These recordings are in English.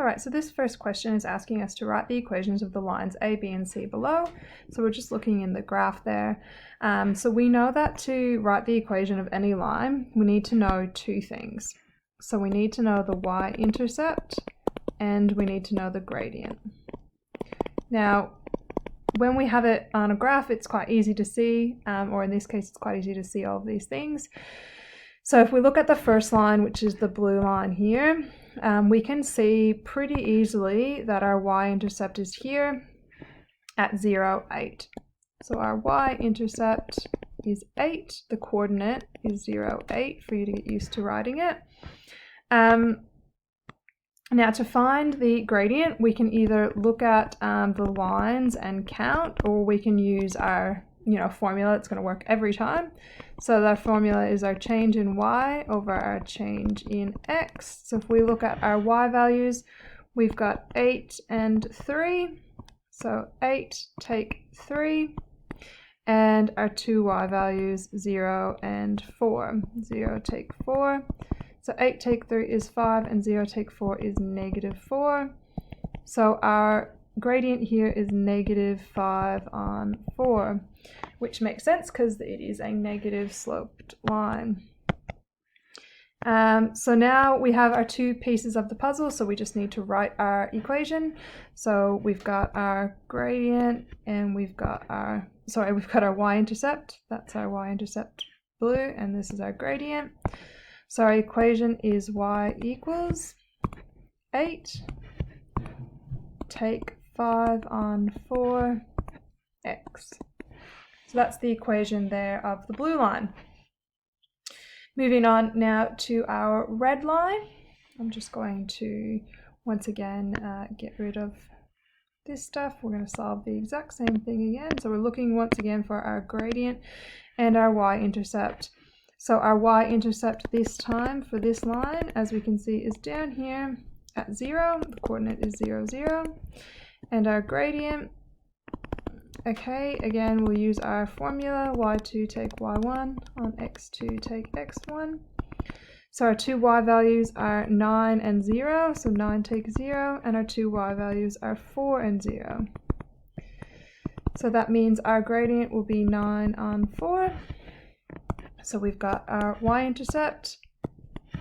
All right, so this first question is asking us to write the equations of the lines A, B, and C below. So we're just looking in the graph there. So we know that to write the equation of any line, we need to know two things. So we need to know the y-intercept and we need to know the gradient. Now, when we have it on a graph, it's quite easy to see, or in this case, it's quite easy to see all of these things. So if we look at the first line, which is the blue line here, we can see pretty easily that our y-intercept is here at 0, 8. So our y-intercept is 8. The coordinate is 0, 8 for you to get used to writing it. Now to find the gradient, we can either look at the lines and count, or we can use our formula. It's going to work every time. So that formula is our change in y over our change in x. So if we look at our y values, we've got 8 and 3. So 8 take 3. And our two y values, 0 and 4. 0 take 4. So 8 take 3 is 5 and 0 take 4 is -4. So our gradient here is -5 on 4, which makes sense because it is a negative sloped line. So now we have our two pieces of the puzzle, so we just need to write our equation. So we've got our gradient and we've got our y-intercept. That's our y-intercept blue, and this is our gradient. So our equation is y equals 8 take 5 on 4 x. So that's the equation there of the blue line. Moving on now to our red line. I'm just going to once again get rid of this stuff. We're going to solve the exact same thing again. So we're looking once again for our gradient and our y-intercept. So our y-intercept this time for this line, as we can see, is down here at 0. The coordinate is 0, 0. And our gradient, okay, again, we'll use our formula, y2 take y1 on x2 take x1. So our two y values are 9 and 0, so 9 take 0, and our two y values are 4 and 0. So that means our gradient will be 9 on 4. So we've got our y-intercept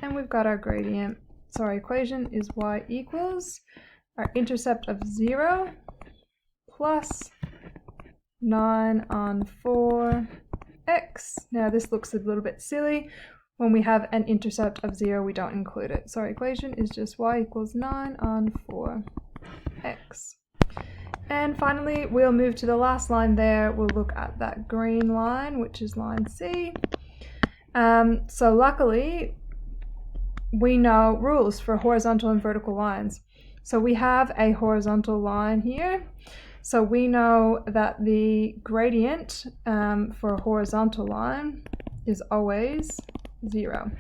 and we've got our gradient. So our equation is y equals our intercept of 0 plus 9 on 4 x. Now this looks a little bit silly. When we have an intercept of 0, we don't include it. So our equation is just y equals 9 on 4 x. And finally, we'll move to the last line there. We'll look at that green line, which is line C. So luckily, we know rules for horizontal and vertical lines. So we have a horizontal line here. So we know that the gradient for a horizontal line is always 0.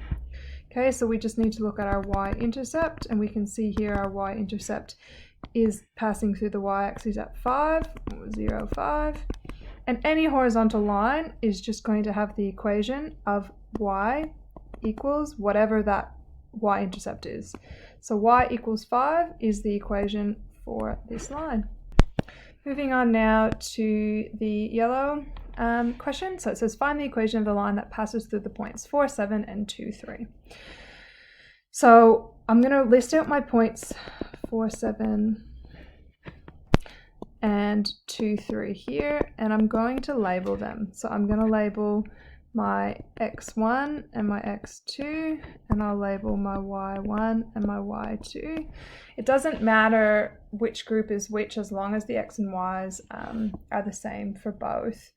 Okay, so we just need to look at our y-intercept, and we can see here our y-intercept is passing through the y-axis at 5, 0, 5. And any horizontal line is just going to have the equation of y equals whatever that y-intercept is. So y equals 5 is the equation for this line. Moving on now to the yellow question. So it says find the equation of the line that passes through the points 4, 7, and 2, 3. So I'm going to list out my points 4, 7, and 2, 3 here, and I'm going to label them. So I'm going to label my x1 and my x2, and I'll label my y1 and my y2. It doesn't matter which group is which as long as the x and y's are the same for both.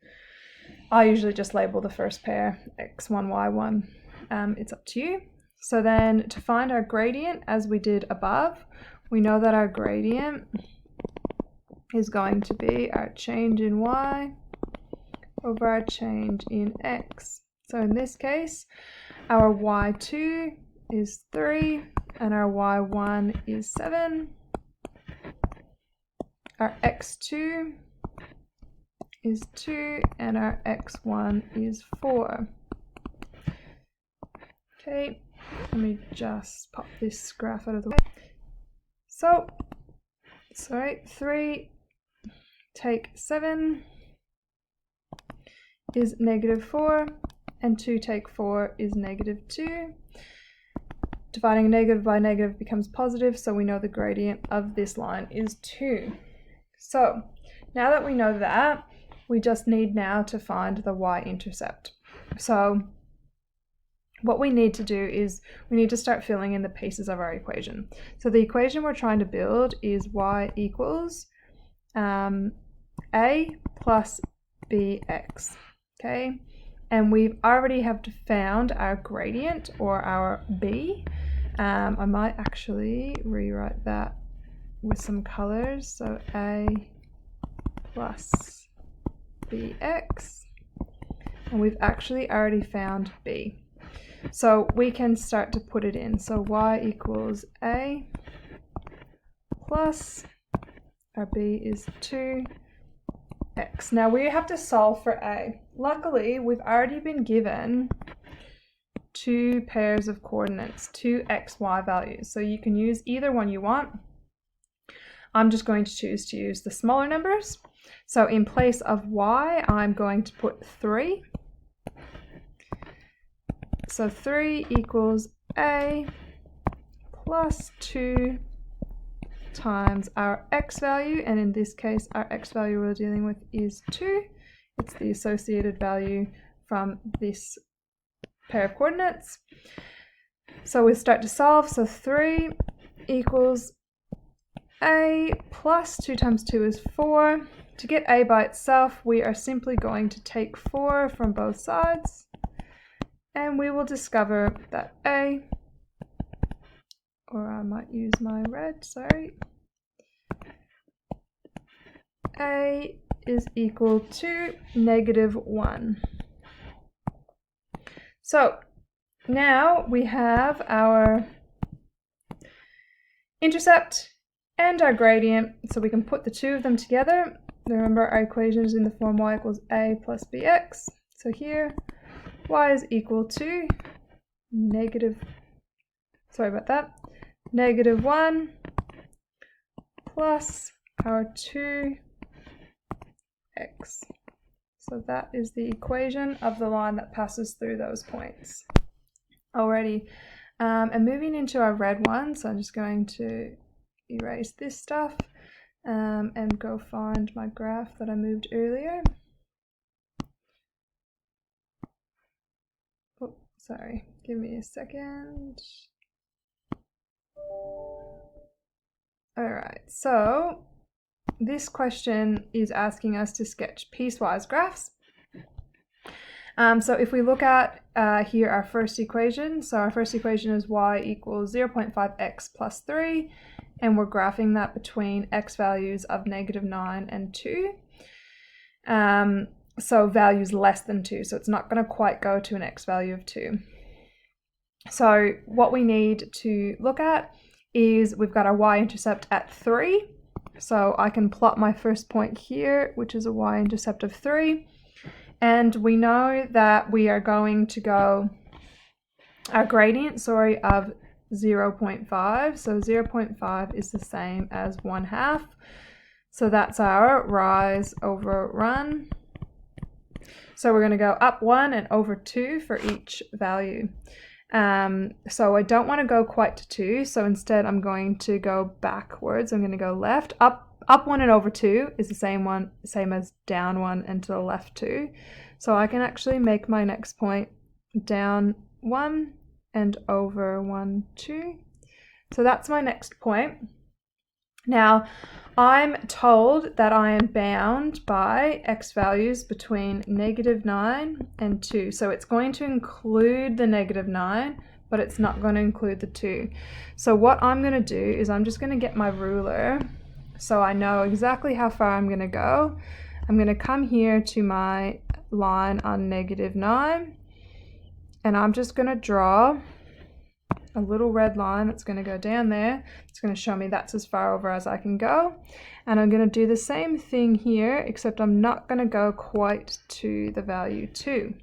I usually just label the first pair x1, y1. It's up to you. So then to find our gradient, as we did above, we know that our gradient is going to be our change in y over our change in x. So in this case, our y2 is 3 and our y1 is 7. Our x2 is 2 and our x1 is 4. Okay, let me just pop this graph out of the way. So, 3 take 7 is -4, and 2 take 4 is -2. Dividing a negative by negative becomes positive, so we know the gradient of this line is 2. So now that we know that, we just need now to find the y-intercept. So what we need to do is we need to start filling in the pieces of our equation. So the equation we're trying to build is y equals a plus bx, okay? And we've already have found our gradient, or our b. I might actually rewrite that with some colors. So a plus bx, and we've actually already found b. So we can start to put it in. So y equals a plus, our b is 2x. Now we have to solve for a. Luckily, we've already been given 2 pairs of coordinates, 2 x, y values. So you can use either one you want. I'm just going to choose to use the smaller numbers. So in place of y, I'm going to put 3. So 3 equals a plus 2 times our x value, and in this case our x value we're dealing with is 2. It's the associated value from this pair of coordinates. So we start to solve. So 3 equals a plus 2 times 2 is 4. To get a by itself, we are simply going to take 4 from both sides, and we will discover that a, or I might use my red, sorry, a is equal to -1. So now we have our intercept and our gradient, so we can put the two of them together. Remember, our equation is in the form y equals a plus bx. So here, y is equal to -1 plus our 2x. So that is the equation of the line that passes through those points. Alrighty, and moving into our red one, so I'm just going to erase this stuff and go find my graph that I moved earlier. Oh, sorry, give me a second. Alright, so this question is asking us to sketch piecewise graphs. So if we look at here our first equation, so our first equation is y equals 0.5x plus 3, and we're graphing that between x values of -9 and 2. So values less than 2, so it's not going to quite go to an x value of 2. So what we need to look at is we've got our y-intercept at 3. So I can plot my first point here, which is a y-intercept of 3. And we know that we are going to go our gradient, of 0.5. So 0.5 is the same as 1/2. So that's our rise over run. So we're going to go up 1 and over 2 for each value. So I don't want to go quite to 2, so instead I'm going to go backwards. I'm going to go left. Up 1 and over 2 is the same as down 1 and to the left 2. So I can actually make my next point down 1 and over 1, 2. So that's my next point. Now, I'm told that I am bound by x values between -9 and 2. So it's going to include the -9, but it's not going to include the 2. So what I'm going to do is I'm just going to get my ruler so I know exactly how far I'm going to go. I'm going to come here to my line on -9, and I'm just going to draw a little red line that's going to go down there. It's going to show me that's as far over as I can go. And I'm going to do the same thing here, except I'm not going to go quite to the value 2.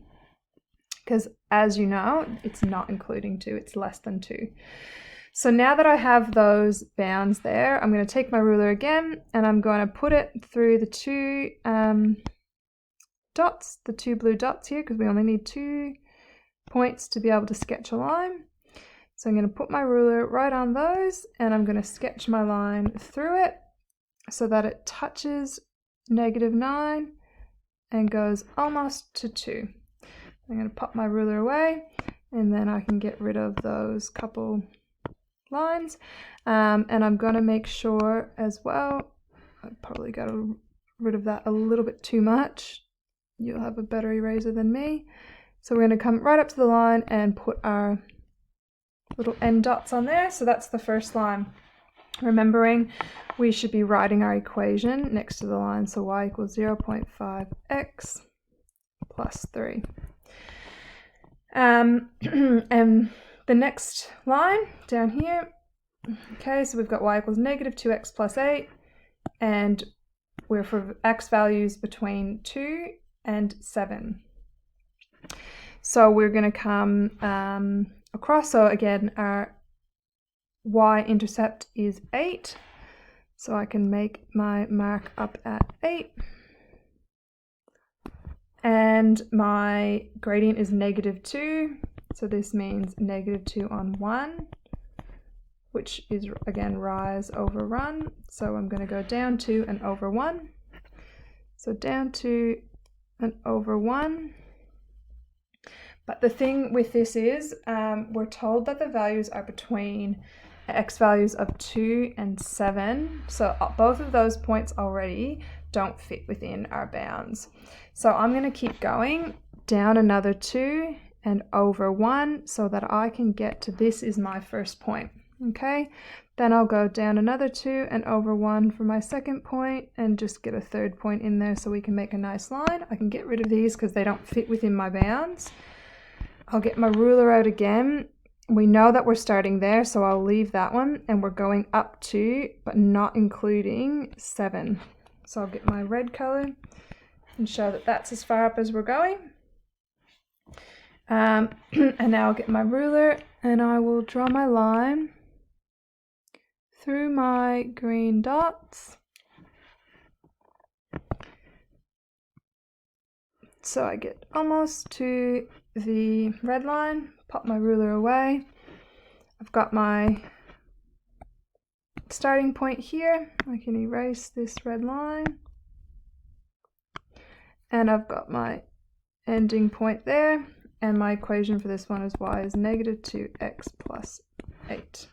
Because as you know, it's not including 2, it's less than 2. So now that I have those bounds there, I'm going to take my ruler again and I'm going to put it through the two dots, the two blue dots here, because we only need 2 points to be able to sketch a line. So I'm going to put my ruler right on those and I'm going to sketch my line through it so that it touches -9 and goes almost to 2. I'm going to pop my ruler away and then I can get rid of those couple lines, and I'm going to make sure as well, I probably got rid of that a little bit too much. You'll have a better eraser than me. So we're going to come right up to the line and put our little end dots on there. So that's the first line. Remembering we should be writing our equation next to the line, so y equals 0.5x plus 3. And the next line down here, okay, so we've got y equals -2x plus 8, and we're for x values between 2 and 7. So we're going to come across, so again our y-intercept is 8, so I can make my mark up at 8. And my gradient is -2, so this means -2 on 1, which is again rise over run. So I'm going to go down 2 and over 1. So down 2 and over 1. But the thing with this is we're told that the values are between x values of 2 and 7. So both of those points already don't fit within our bounds. So I'm going to keep going down another 2 and over 1 so that I can get to this is my first point. Okay, then I'll go down another 2 and over 1 for my second point and just get a third point in there so we can make a nice line. I can get rid of these because they don't fit within my bounds. I'll get my ruler out again. We know that we're starting there, so I'll leave that one, and we're going up to, but not including 7. So I'll get my red color and show that that's as far up as we're going. And now I'll get my ruler and I will draw my line through my green dots. So I get almost to the red line, pop my ruler away. I've got my starting point here. I can erase this red line. And I've got my ending point there. And my equation for this one is y is -2x plus 8.